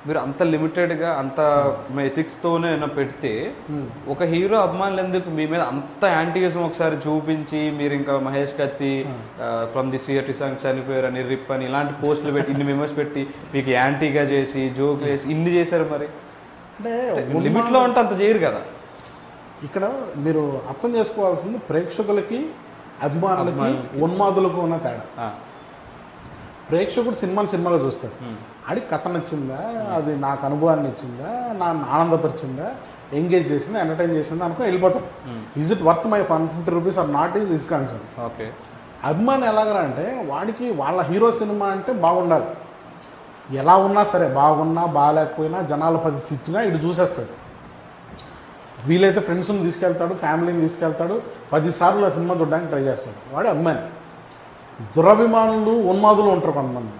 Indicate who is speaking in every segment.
Speaker 1: మీరు అంత లిమిటెడ్గా అంత ఎథిక్స్తోనే పెడితే ఒక హీరో అభిమానులు ఎందుకు మీ మీద అంత యాంటీయిజం ఒకసారి చూపించి మీరు ఇంకా మహేష్ కత్తి ఫ్రమ్ ది సిఆర్టీ సాంగ్ చనిపోయారు అని రిప్ అని ఇలాంటి పోస్టులు పెట్టి ఇన్ని మెంబర్స్ పెట్టి మీకు యాంటీగా చేసి జోక్లు వేసి ఇన్ని చేశారు మరి అంటే లిమిట్లో ఉంటే అంత చేయరు కదా.
Speaker 2: ఇక్కడ మీరు అర్థం చేసుకోవాల్సింది ప్రేక్షకులకి అభిమానులకి ఉన్మాదులకు ఉన్న తేడా. ప్రేక్షకుడు సినిమాలో చూస్తాడు, ఆడికి కథ నచ్చిందా, అది నాకు అనుభవాన్ని ఇచ్చిందా, నన్ను ఆనందపరిచిందా, ఎంగేజ్ చేసిందా, ఎంటర్టైన్ చేసిందా అనుకుని వెళ్ళిపోతాం. Is it worth my 150 rupees or not is is concern.
Speaker 1: Okay,
Speaker 2: అభిమాని ఎలాగరా అంటే వాడికి వాళ్ళ హీరో సినిమా అంటే బాగుండాలి, ఎలా ఉన్నా సరే బాగున్నా బాగాలేకపోయినా జనాలు 10 తిట్టినా ఇటు చూసేస్తాడు. వీలైతే ఫ్రెండ్స్ని తీసుకెళ్తాడు, ఫ్యామిలీని తీసుకెళ్తాడు, 10 సార్లు ఆ సినిమా చూడడానికి ట్రై చేస్తాడు. వాడు అభిమాని. దురభిమానులు ఉన్మాదులు ఉంటారు కొంతమంది.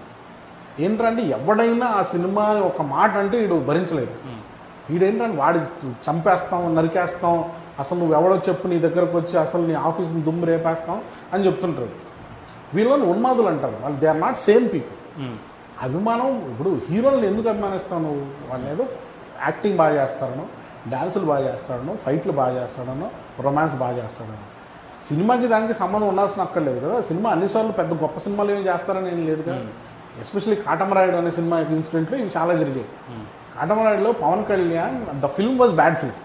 Speaker 2: ఏంటంటే ఎవడైనా ఆ సినిమా ఒక మాట అంటే వీడు భరించలేదు. వీడేంటంటే వాడి చంపేస్తాం, నరికేస్తాం, అసలు నువ్వు ఎవడో చెప్పు, నీ దగ్గరకు వచ్చి అసలు నీ ఆఫీస్ని దుమ్ము రేపేస్తాం అని చెప్తుంటారు. వీళ్ళని ఉన్మాదులు అంటారు. వాళ్ళు they are not same people. అభిమానం ఇప్పుడు హీరోలను ఎందుకు అభిమానిస్తావు నువ్వు? వాళ్ళు ఏదో యాక్టింగ్ బాగా చేస్తారనో, డ్యాన్సులు బాగా చేస్తాడనో, ఫైట్లు బాగా చేస్తాడనో, రొమాన్స్ బాగా చేస్తాడనో. సినిమాకి దానికి సంబంధం ఉండాల్సిన అక్కర్లేదు కదా. సినిమా అన్నిసార్లు పెద్ద గొప్ప సినిమాలు ఏమి చేస్తారని ఏం లేదు కదా. ఎస్పెషల్లీ కాటమరాయుడు అనే సినిమా ఇన్సిడెంట్లో ఇవి చాలా జరిగాయి. కాటమరాయుడులో Pawan Kalyan the film was bad film.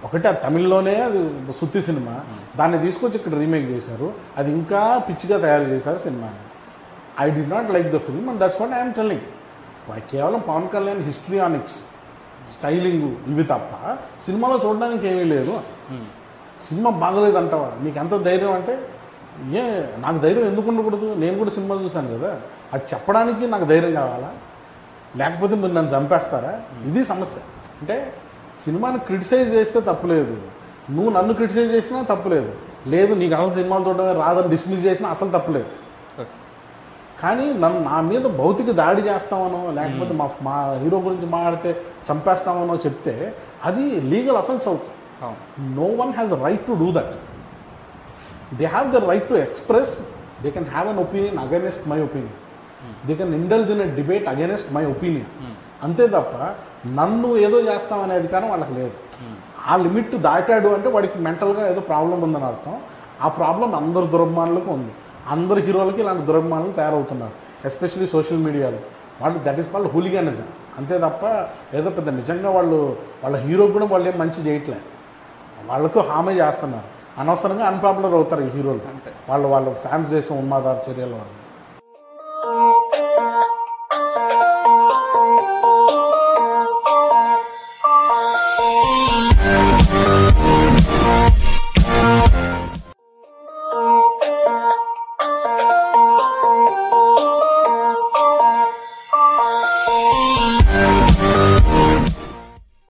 Speaker 2: ఒకటి అది తమిళ్లోనే అది సుత్తి సినిమా, దాన్ని తీసుకొచ్చి ఇక్కడ రీమేక్ చేశారు, అది ఇంకా పిచ్చిగా తయారు చేశారు సినిమాని. I did not like the film and that's what I'm telling. కేవలం పవన్ కళ్యాణ్ హిస్టరియానిక్స్, స్టైలింగ్ ఇవి తప్ప సినిమాలో చూడడానికి ఏమీ లేదు. సినిమా బాగలేదు అంటావా? నీకు ఎంత ధైర్యం అంటే, నాకు ధైర్యం ఎందుకు ఉండకూడదు? నేను కూడా సినిమా చూశాను కదా, అది చెప్పడానికి నాకు ధైర్యం కావాలా? లేకపోతే మీరు నన్ను చంపేస్తారా? ఇది సమస్య. అంటే సినిమాని క్రిటిసైజ్ చేస్తే తప్పులేదు, నువ్వు నన్ను క్రిటిసైజ్ చేసినా తప్పులేదు, లేదు నీకు అసలు సినిమాలు చూడడమే రాదని డిస్మిస్ చేసినా అసలు తప్పులేదు. కానీ నా మీద భౌతిక దాడి చేస్తామనో, లేకపోతే మా హీరో గురించి మాట్లాడితే చంపేస్తామనో చెప్తే అది లీగల్ అఫెన్స్ అవుతుంది. No one has a right to do that. They have the right to express, they can have an opinion against my opinion. They can indulge in a debate against my opinion. అంతే తప్ప నన్ను ఏదో చేస్తామనే అధికారం వాళ్ళకి లేదు. ఆ limit దాటాడు అంటే వాడికి మెంటల్గా ఏదో ప్రాబ్లం ఉందని అర్థం. ఆ ప్రాబ్లం అందరు దురభిమానులకు ఉంది. అందరు హీరోలకి ఇలాంటి దురభిమానులు తయారవుతున్నారు, ఎస్పెషల్లీ సోషల్ మీడియాలో. వాళ్ళు దట్ ఈస్ కాల్డ్ హూలిగానిజం. అంతే తప్ప ఏదో పెద్ద నిజంగా వాళ్ళ హీరో కూడా వాళ్ళు ఏం మంచి చేయట్లేదు, వాళ్ళకు హామీ చేస్తున్నారు. అనవసరంగా అన్పాపులర్ అవుతారు ఈ హీరోలు, వాళ్ళ ఫ్యాన్స్ చేసే ఉన్మాదార చర్యల వల్ల.